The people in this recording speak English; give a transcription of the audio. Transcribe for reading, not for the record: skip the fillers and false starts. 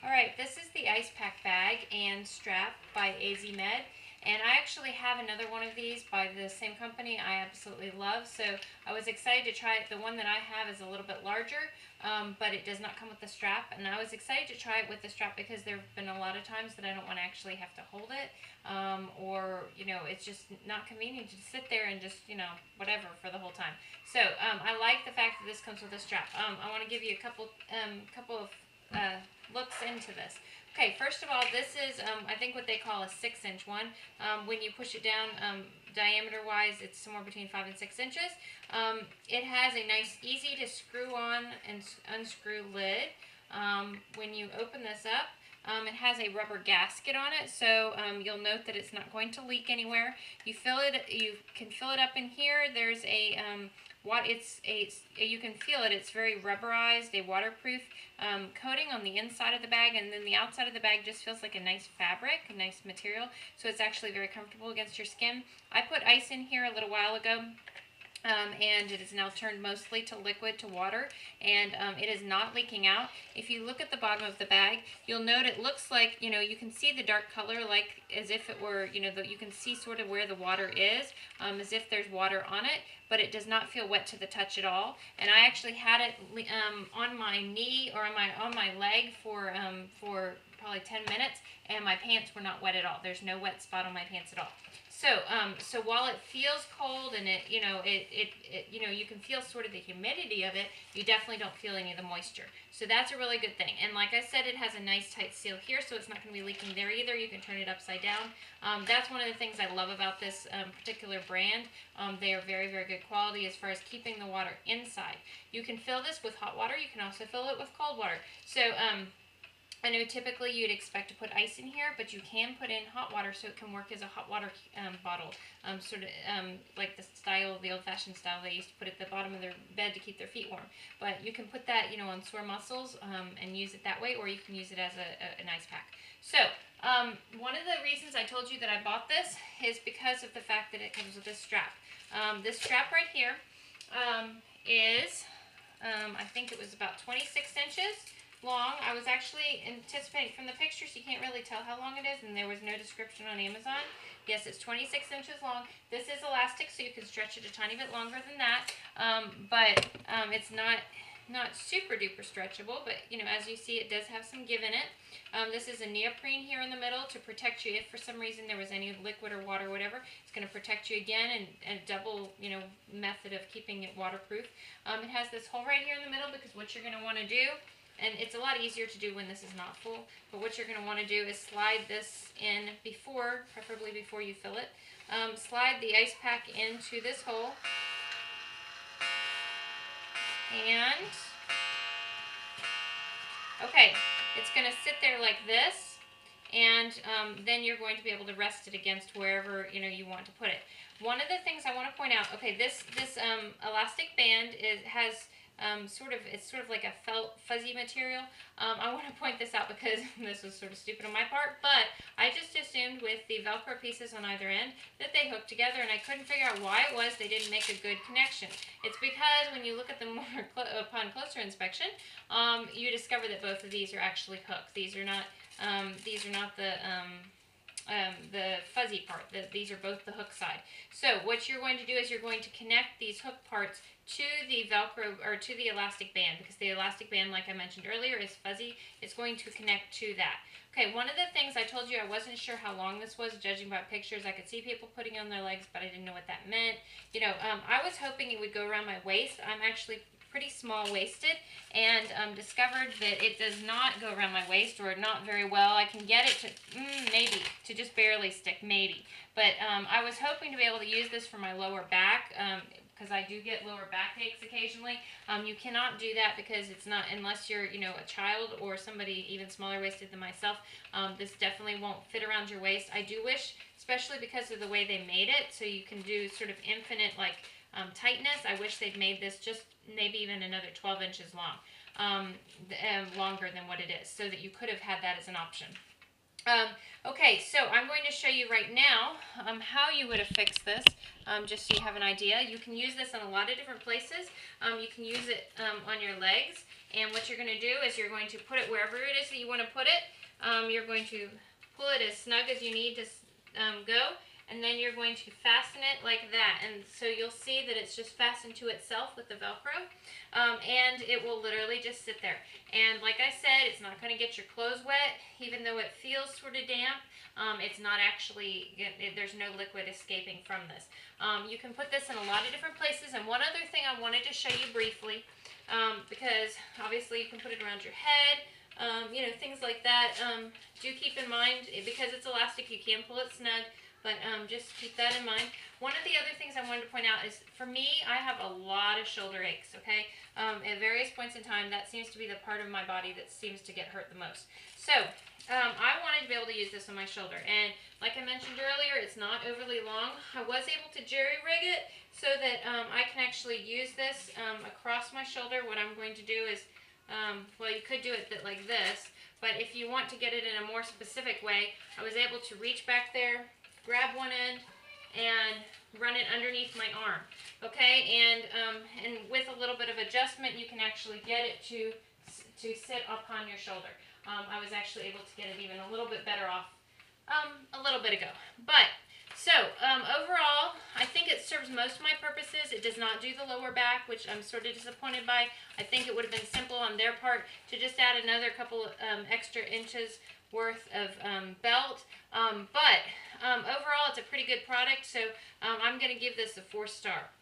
Alright, this is the ice pack bag and strap by AZ Med. And I actually have another one of these by the same company I absolutely love. So I was excited to try it. The one that I have is a little bit larger, but it does not come with the strap. And I was excited to try it with the strap because there have been a lot of times that I don't want to actually have to hold it. Or, it's just not convenient to sit there and just, whatever for the whole time. So I like the fact that this comes with a strap. I want to give you a couple of looks into this. Okay, first of all, this is, I think what they call a 6-inch one. When you push it down, diameter-wise, it's somewhere between 5 and 6 inches. It has a nice, easy to screw on and unscrew lid. When you open this up, it has a rubber gasket on it, so you'll note that it's not going to leak anywhere. You can fill it up in here. There's you can feel it. It's very rubberized, a waterproof coating on the inside of the bag, and then the outside of the bag just feels like a nice fabric, a nice material. So it's actually very comfortable against your skin. I put ice in here a little while ago. And it is now turned mostly to liquid, to water, and it is not leaking out. If you look at the bottom of the bag, you'll note it looks like, you can see the dark color, like as if it were, you can see sort of where the water is, as if there's water on it, but it does not feel wet to the touch at all. And I actually had it on my knee or on my leg for probably 10 minutes, and my pants were not wet at all. There's no wet spot on my pants at all. So while it feels cold and you can feel sort of the humidity of it, you definitely don't feel any of the moisture. So that's a really good thing. And like I said, it has a nice tight seal here, so it's not going to be leaking there either. You can turn it upside down. That's one of the things I love about this particular brand. They are very, very good quality as far as keeping the water inside. You can fill this with hot water. You can also fill it with cold water. So I know typically you'd expect to put ice in here, but you can put in hot water, so it can work as a hot water bottle, sort of like the old-fashioned style they used to put at the bottom of their bed to keep their feet warm. But you can put that, on sore muscles and use it that way, or you can use it as an ice pack. So one of the reasons I told you that I bought this is because of the fact that it comes with this strap. This strap right here is, I think it was about 26 inches long. I was actually anticipating from the pictures, you can't really tell how long it is, and there was no description on Amazon. Yes, it's 26 inches long. This is elastic, so you can stretch it a tiny bit longer than that, but it's not super duper stretchable, but as you see, it does have some give in it. This is a neoprene here in the middle to protect you if for some reason there was any liquid or water or whatever. It's going to protect you again, and a double method of keeping it waterproof. It has this hole right here in the middle because what you're going to want to do, and it's a lot easier to do when this is not full, but what you're going to want to do is slide this in preferably before you fill it. Slide the ice pack into this hole, and okay, it's going to sit there like this, and then you're going to be able to rest it against wherever you want to put it. One of the things I want to point out, okay, this elastic band has it's sort of like a felt fuzzy material. I want to point this out because this was sort of stupid on my part, but I just assumed with the Velcro pieces on either end that they hooked together, and I couldn't figure out why it was they didn't make a good connection. It's because when you look at them more upon closer inspection, you discover that both of these are actually hooked. These are not the fuzzy part. These are both the hook side. So what you're going to do is you're going to connect these hook parts to the Velcro, or to the elastic band, because the elastic band, like I mentioned earlier, is fuzzy. It's going to connect to that. Okay, one of the things I told you I wasn't sure how long this was, judging by pictures. I could see people putting it on their legs, but I didn't know what that meant. I was hoping it would go around my waist. I'm actually pretty small waisted, and discovered that it does not go around my waist, or not very well. I can get it to maybe to just barely stick, maybe, but I was hoping to be able to use this for my lower back, because I do get lower back aches occasionally. You cannot do that because it's not, unless you're a child or somebody even smaller waisted than myself. This definitely won't fit around your waist. I do wish, especially because of the way they made it, so you can do sort of infinite tightness. I wish they'd made this just maybe even another 12 inches long, longer than what it is, so that you could have had that as an option. Okay, so I'm going to show you right now how you would affix this, just so you have an idea. You can use this in a lot of different places. You can use it on your legs, and what you're going to do is you're going to put it wherever it is that you want to put it. You're going to pull it as snug as you need to go, and then you're going to fasten it like that. And so you'll see that it's just fastened to itself with the Velcro, and it will literally just sit there. And like I said, it's not going to get your clothes wet, even though it feels sort of damp. It's not actually, there's no liquid escaping from this. You can put this in a lot of different places. And one other thing I wanted to show you briefly, because obviously you can put it around your head, you know, things like that. Do keep in mind, because it's elastic, you can pull it snug, but just keep that in mind. One of the other things I wanted to point out is, for me, I have a lot of shoulder aches, okay? At various points in time, that seems to be the part of my body that seems to get hurt the most. So, I wanted to be able to use this on my shoulder, and like I mentioned earlier, it's not overly long. I was able to jerry-rig it so that I can actually use this across my shoulder. What I'm going to do is, well, you could do it like this, but if you want to get it in a more specific way, I was able to reach back there, grab one end, and run it underneath my arm. Okay, and with a little bit of adjustment, you can actually get it to sit upon your shoulder. I was actually able to get it even a little bit better off a little bit ago. But so overall, I think it serves most of my purposes. It does not do the lower back, which I'm sort of disappointed by. I think it would have been simple on their part to just add another couple extra inches worth of belt. But overall, it's a pretty good product, so I'm going to give this a 4-star.